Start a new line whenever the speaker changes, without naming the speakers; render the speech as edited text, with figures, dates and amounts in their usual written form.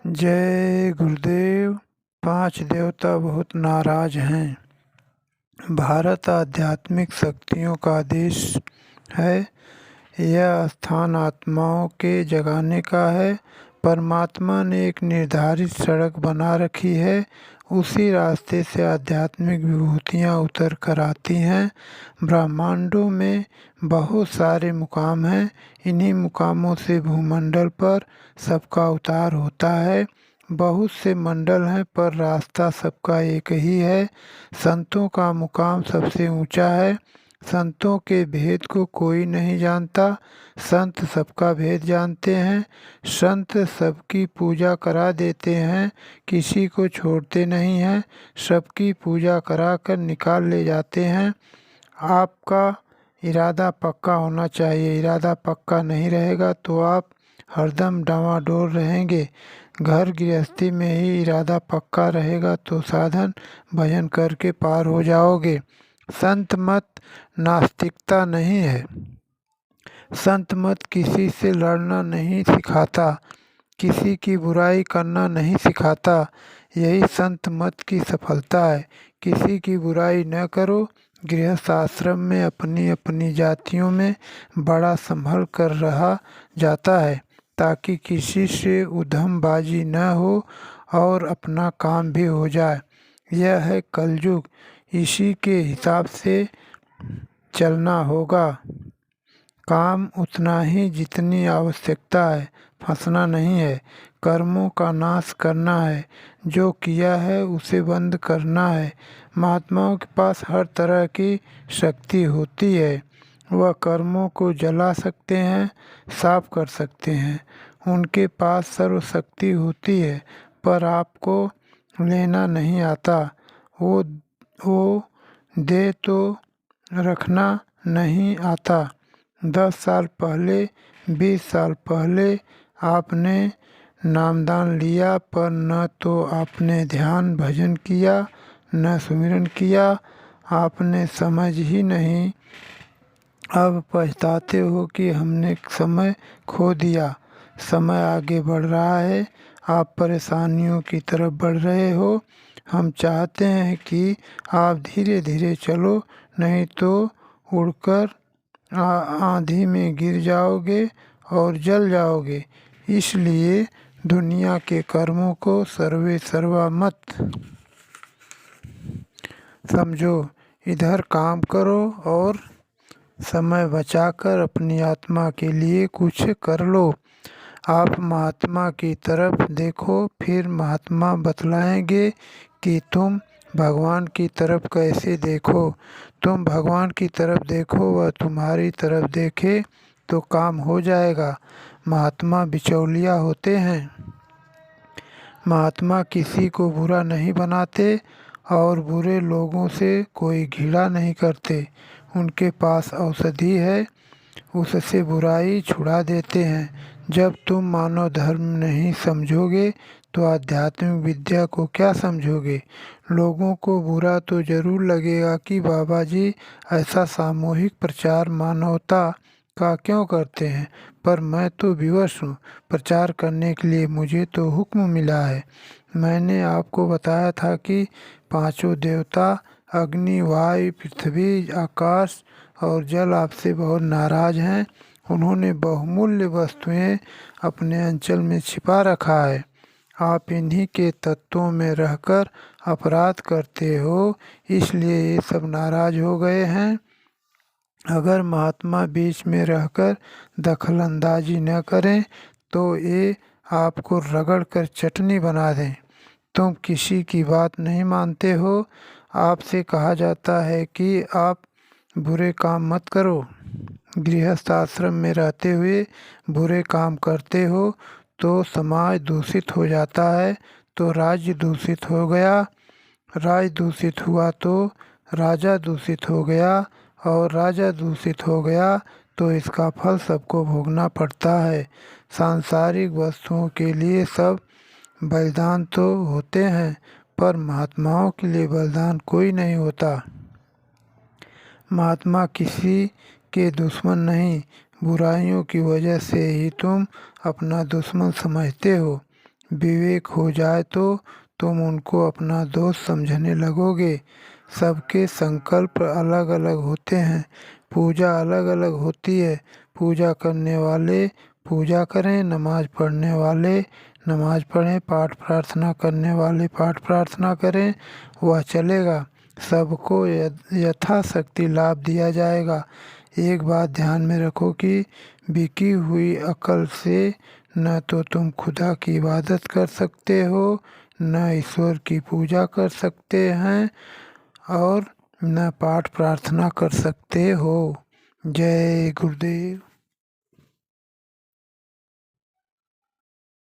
जय गुरुदेव। पांच देवता बहुत नाराज हैं। भारत आध्यात्मिक शक्तियों का देश है। यह स्थान आत्माओं के जगाने का है। परमात्मा ने एक निर्धारित सड़क बना रखी है। उसी रास्ते से आध्यात्मिक विभूतियाँ उतर कर आती हैं। ब्रह्मांडों में बहुत सारे मुकाम हैं। इन्हीं मुकामों से भूमंडल पर सबका उतार होता है। बहुत से मंडल हैं पर रास्ता सबका एक ही है। संतों का मुकाम सबसे ऊंचा है। संतों के भेद को कोई नहीं जानता। संत सबका भेद जानते हैं। संत सबकी पूजा करा देते हैं, किसी को छोड़ते नहीं हैं। सबकी पूजा करा कर निकाल ले जाते हैं। आपका इरादा पक्का होना चाहिए। इरादा पक्का नहीं रहेगा तो आप हरदम डामाडोल रहेंगे। घर गृहस्थी में ही इरादा पक्का रहेगा तो साधन भजन करके पार हो जाओगे। संत मत नास्तिकता नहीं है। संत मत किसी से लड़ना नहीं सिखाता, किसी की बुराई करना नहीं सिखाता। यही संत मत की सफलता है। किसी की बुराई न करो। गृहस्थ आश्रम में अपनी अपनी जातियों में बड़ा संभल कर रहा जाता है ताकि किसी से उधमबाजी न हो और अपना काम भी हो जाए। यह है कलयुग। इसी के हिसाब से चलना होगा। काम उतना ही जितनी आवश्यकता है, फंसना नहीं है। कर्मों का नाश करना है। जो किया है उसे बंद करना है। महात्माओं के पास हर तरह की शक्ति होती है। वह कर्मों को जला सकते हैं, साफ कर सकते हैं। उनके पास सर्वशक्ति होती है पर आपको लेना नहीं आता। वो दे तो रखना नहीं आता। 10 साल पहले, 20 साल पहले आपने नामदान लिया पर न तो आपने ध्यान भजन किया न सुमिरन किया। आपने समझ ही नहीं। अब पछताते हो कि हमने समय खो दिया। समय आगे बढ़ रहा है। आप परेशानियों की तरफ बढ़ रहे हो। हम चाहते हैं कि आप धीरे धीरे चलो, नहीं तो उड़कर आंधी में गिर जाओगे और जल जाओगे। इसलिए दुनिया के कर्मों को सर्वे सर्वा मत समझो। इधर काम करो और समय बचाकर अपनी आत्मा के लिए कुछ कर लो। आप महात्मा की तरफ देखो, फिर महात्मा बतलाएंगे कि तुम भगवान की तरफ कैसे देखो। तुम भगवान की तरफ देखो, वह तुम्हारी तरफ देखे तो काम हो जाएगा। महात्मा बिचौलिया होते हैं। महात्मा किसी को बुरा नहीं बनाते और बुरे लोगों से कोई घृणा नहीं करते। उनके पास औषधि है, उससे बुराई छुड़ा देते हैं। जब तुम मानव धर्म नहीं समझोगे तो आध्यात्मिक विद्या को क्या समझोगे। लोगों को बुरा तो जरूर लगेगा कि बाबा जी ऐसा सामूहिक प्रचार मानवता का क्यों करते हैं, पर मैं तो विवश हूँ। प्रचार करने के लिए मुझे तो हुक्म मिला है। मैंने आपको बताया था कि पांचों देवता अग्नि, वायु, पृथ्वी, आकाश और जल आपसे बहुत नाराज हैं। उन्होंने बहुमूल्य वस्तुएं अपने अंचल में छिपा रखा है। आप इन्हीं के तत्वों में रहकर अपराध करते हो, इसलिए ये सब नाराज हो गए हैं। अगर महात्मा बीच में रहकर दखलंदाजी न करें तो ये आपको रगड़ कर चटनी बना दें। तुम किसी की बात नहीं मानते हो। आपसे कहा जाता है कि आप बुरे काम मत करो। गृहस्थ आश्रम में रहते हुए बुरे काम करते हो तो समाज दूषित हो जाता है, तो राज्य दूषित हो गया। राज्य दूषित हुआ तो राजा दूषित हो गया, और राजा दूषित हो गया तो इसका फल सबको भोगना पड़ता है। सांसारिक वस्तुओं के लिए सब बलिदान तो होते हैं, पर महात्माओं के लिए बलिदान कोई नहीं होता। महात्मा किसी के दुश्मन नहीं। बुराइयों की वजह से ही तुम अपना दुश्मन समझते हो। विवेक हो जाए तो तुम उनको अपना दोस्त समझने लगोगे। सबके संकल्प अलग अलग होते हैं, पूजा अलग अलग होती है। पूजा करने वाले पूजा करें, नमाज पढ़ने वाले नमाज पढ़ें, पाठ प्रार्थना करने वाले पाठ प्रार्थना करें, वह चलेगा। सबको यथाशक्ति लाभ दिया जाएगा। एक बात ध्यान में रखो कि बिकी हुई अकल से न तो तुम खुदा की इबादत कर सकते हो, न ईश्वर की पूजा कर सकते हैं और न पाठ प्रार्थना कर सकते हो। जय गुरुदेव।